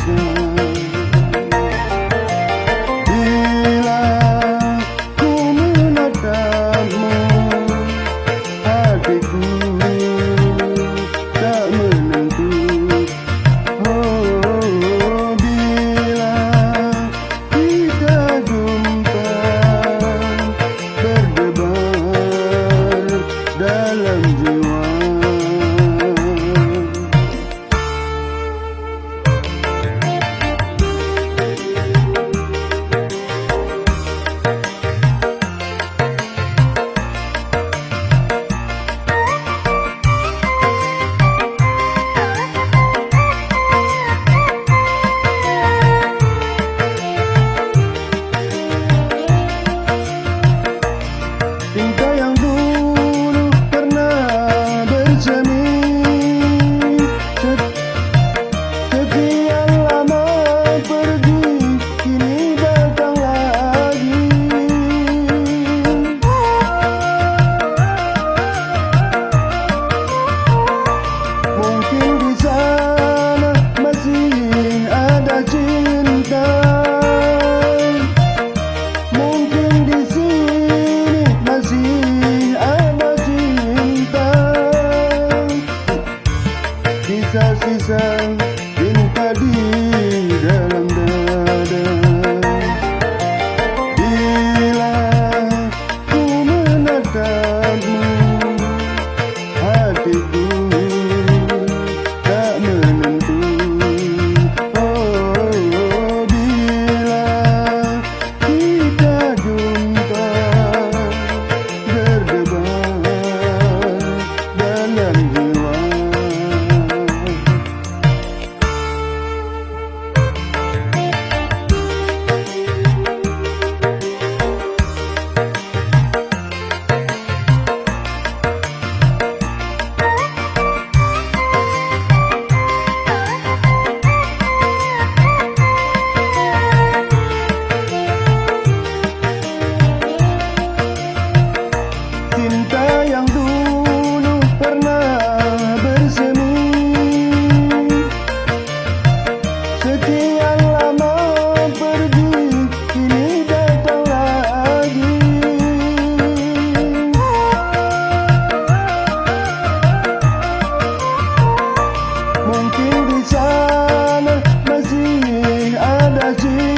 Bila ku menatapmu, hatiku tak menentu. Oh, bila kita jumpa, berdebar dalam jiwa. Cinta yang dulu pernah bersemi, sekian lama pergi, kini datang lagi. Mungkin di sana masih ada cinta, mungkin di sini masih ada cinta. Sisa-sisa cinta di dalam dada. Bila ku menatapmu, hatiku tak menentu. Oh, bila kita jumpa, berdebar dalam jiwa. Cinta yang dulu pernah bersemi, sekian lama pergi, kini datang lagi. Mungkin di sana masih ada cinta,